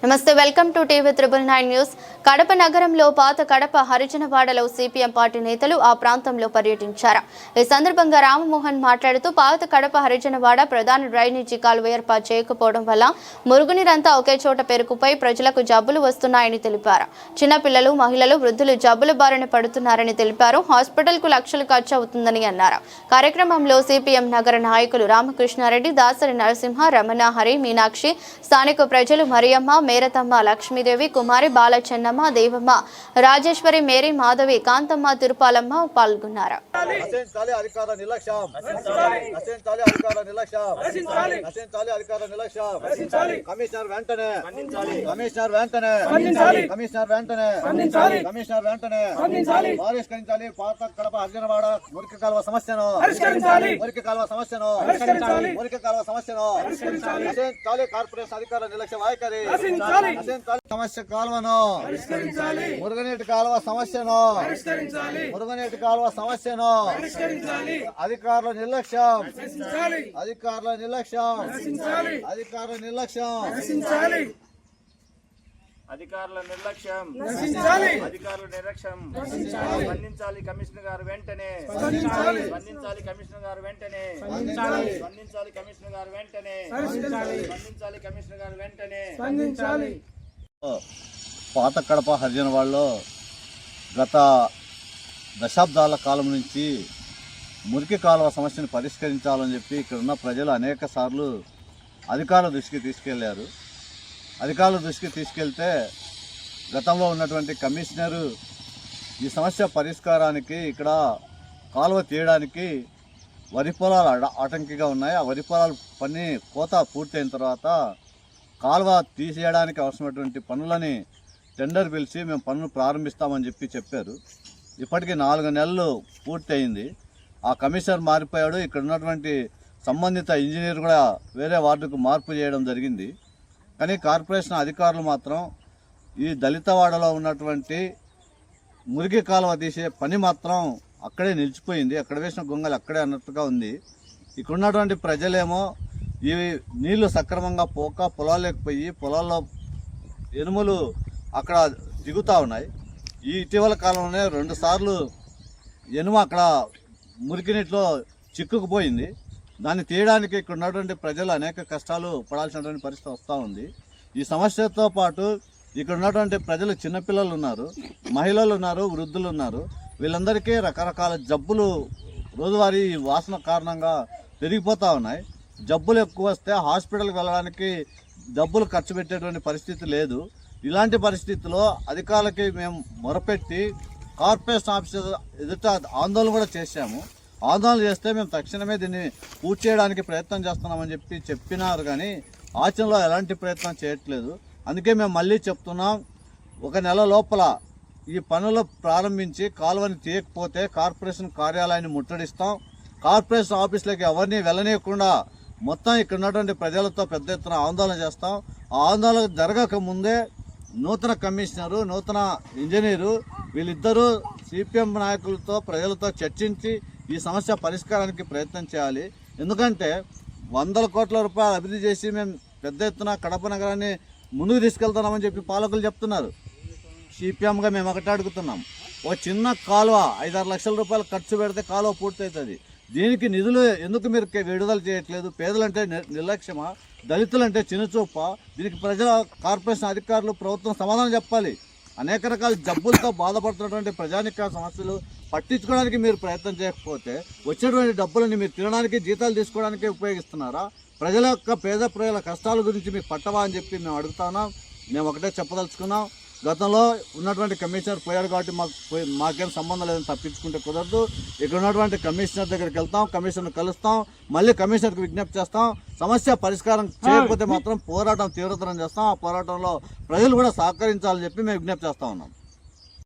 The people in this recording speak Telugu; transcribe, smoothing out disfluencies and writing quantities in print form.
నమస్తే, welcome to TV 999 news. Kadapa నగరంలో పాత కడప హరిజనవాడలో సిపిఎం పార్టీ నేతలు ఆ ప్రాంతంలో పర్యటించారు. ఈ సందర్భంగా రామమోహన్ మాట్లాడుతూ పాత కడప హరిజనవాడ ప్రధాన డ్రైనేజీ కాలువ ఏర్పాటు చేయకపోవడం వల్ల మురుగునీరంతా ఒకే చోట పేరుకుపోయి ప్రజలకు జబ్బులు వస్తున్నాయని తెలిపారు. చిన్నపిల్లలు, మహిళలు, వృద్ధులు జబ్బుల బారిన పడుతున్నారని తెలిపారు. హాస్పిటల్కు లక్షలు ఖర్చు అవుతుందని అన్నారు. కార్యక్రమంలో సిపిఎం నగర నాయకులు రామకృష్ణారెడ్డి, దాసరి నరసింహ, రమణ, హరి, మీనాక్షి, స్థానిక ప్రజలు మరియమ్మ, మేరతమ్మ, లక్ష్మీదేవి, కుమారి, బాలచెన్నమ్మ, దేవమ్మ, రాజేశ్వరి, మేరీ, మాధవి, కాంతమ్మ, తిరుపాలమ్మ పాల్గొన్నారు. మురికి కాలువ సమస్యను కార్పొరేషన్ అధికారుల నిర్లక్ష్య వైఖరి సమస్య కాలువను మురుగునీటి కాలువ సమస్యను అధికారుల నిర్లక్ష్యం స్పందించాలి కమిషనర్ గారు వెంటనే పాత కడప హరిజనవాడలో గత దశాబ్దాల కాలం నుంచి మురికి కాలువ సమస్యను పరిష్కరించాలని చెప్పి ఇక్కడ ఉన్న ప్రజలు అనేక సార్లు అధికారుల దృష్టికి తీసుకెళ్లారు. అధికారుల దృష్టికి తీసుకెళ్తే గతంలో ఉన్నటువంటి కమిషనరు ఈ సమస్య పరిష్కారానికి ఇక్కడ కాలువ తీయడానికి వరి పొలాలు ఆటంకిగా ఉన్నాయి. ఆ వరి పొలాలు పని కోత పూర్తయిన తర్వాత కాలువ తీసేయడానికి అవసరమైనటువంటి పనులని టెండర్ పిలిచి మేము పనులు ప్రారంభిస్తామని చెప్పారు. ఇప్పటికీ 4 నెలలు పూర్తయింది. ఆ కమిషనర్ మారిపోయాడు. ఇక్కడ ఉన్నటువంటి సంబంధిత ఇంజనీర్ కూడా వేరే వార్డుకు మార్పు చేయడం జరిగింది. కానీ కార్పొరేషన్ అధికారులు మాత్రం ఈ దళితవాడలో ఉన్నటువంటి మురికి కాలువ తీసే పని మాత్రం అక్కడే నిలిచిపోయింది. అక్కడ వేసిన గొంగలు అక్కడే అన్నట్టుగా ఉంది. ఇక్కడ ఉన్నటువంటి ప్రజలేమో ఈ నీళ్లు సక్రమంగా పోక పొలాల్లోకి పోయి పొలాల్లో ఎనుములు అక్కడ దిగుతూ ఉన్నాయి. ఈ ఇటీవల కాలంలోనే 2 సార్లు ఎనుము అక్కడ మురికి నీటిలో చిక్కుకుపోయింది. దాన్ని తీయడానికి ఇక్కడ ఉన్నటువంటి ప్రజలు అనేక కష్టాలు పడాల్సినటువంటి పరిస్థితి వస్తూ ఉంది. ఈ సమస్యతో పాటు ఇక్కడ ఉన్నటువంటి ప్రజలు, చిన్నపిల్లలు ఉన్నారు, మహిళలు ఉన్నారు, వృద్ధులు ఉన్నారు. వీళ్ళందరికీ రకరకాల జబ్బులు రోజువారీ వాసన కారణంగా పెరిగిపోతూ ఉన్నాయి. జబ్బులు ఎక్కువ వస్తే హాస్పిటల్కి వెళ్ళడానికి డబ్బులు ఖర్చు పెట్టేటువంటి పరిస్థితి లేదు. ఇలాంటి పరిస్థితుల్లో అధికారులకి మేము మొరపెట్టి కార్పొరేషన్ ఆఫీసర్ ఎదుట ఆందోళన కూడా చేశాము. ఆందోళన చేస్తే మేము తక్షణమే దీన్ని పూర్తి చేయడానికి ప్రయత్నం చేస్తున్నామని చెప్పినారు. కానీ ఆచరణలో ఎలాంటి ప్రయత్నం చేయట్లేదు. అందుకే మేము మళ్ళీ చెప్తున్నాం, 1 నెల లోపల ఈ పనులు ప్రారంభించి కాలువని తీయకపోతే కార్పొరేషన్ కార్యాలయాన్ని ముట్టడిస్తాం. కార్పొరేషన్ ఆఫీసులకి ఎవరిని వెళ్ళనీయకుండా మొత్తం ఇక్కడ ఉన్నటువంటి ప్రజలతో పెద్ద ఎత్తున ఆందోళన చేస్తాం. ఆ ఆందోళన జరగక ముందే నూతన కమిషనరు, నూతన ఇంజనీరు వీళ్ళిద్దరూ సిపిఎం నాయకులతో, ప్రజలతో చర్చించి ఈ సమస్య పరిష్కారానికి ప్రయత్నం చేయాలి. ఎందుకంటే 100 కోట్ల రూపాయలు అభివృద్ధి చేసి మేము పెద్ద ఎత్తున కడప నగరాన్ని ముందుకు తీసుకెళ్తున్నామని చెప్పి పాలకులు చెప్తున్నారు. సిపిఎంగా మేము ఒకటి అడుగుతున్నాం, ఓ చిన్న కాలువ 5-6 లక్షల రూపాయలు ఖర్చు పెడితే కాలువ పూర్తవుతుంది. దీనికి నిధులు ఎందుకు మీరు విడుదల చేయట్లేదు? పేదలంటే నిర్లక్ష్యమా? దళితులంటే చిన్నచూప? దీనికి ప్రజల, కార్పొరేషన్ అధికారులు, ప్రభుత్వం సమాధానం చెప్పాలి. అనేక రకాల జబ్బులతో బాధపడుతున్నటువంటి ప్రజానిక సమస్యలు పట్టించుకోవడానికి మీరు ప్రయత్నం చేయకపోతే వచ్చేటువంటి డబ్బులని మీరు తినడానికి, జీతాలు తీసుకోవడానికి ఉపయోగిస్తున్నారా? ప్రజల యొక్క పేద ప్రజల కష్టాల గురించి మీకు పట్టవా అని చెప్పి మేము అడుగుతున్నాం. మేము ఒకటే చెప్పదలుచుకున్నాం, గతంలో ఉన్నటువంటి కమిషనర్ పోయాడు కాబట్టి మాకేం సంబంధం లేదని తప్పించుకుంటే కుదరదు. ఇక్కడ ఉన్నటువంటి కమిషనర్ దగ్గరికి వెళ్తాం, కమిషనర్ కలుస్తాం, మళ్ళీ కమిషనర్కి విజ్ఞప్తి చేస్తాం. సమస్య పరిష్కారం చేయకపోతే మాత్రం పోరాటం తీవ్రతరం చేస్తాం. ఆ పోరాటంలో ప్రజలు కూడా సహకరించాలని చెప్పి మేము విజ్ఞప్తి చేస్తా ఉన్నాం.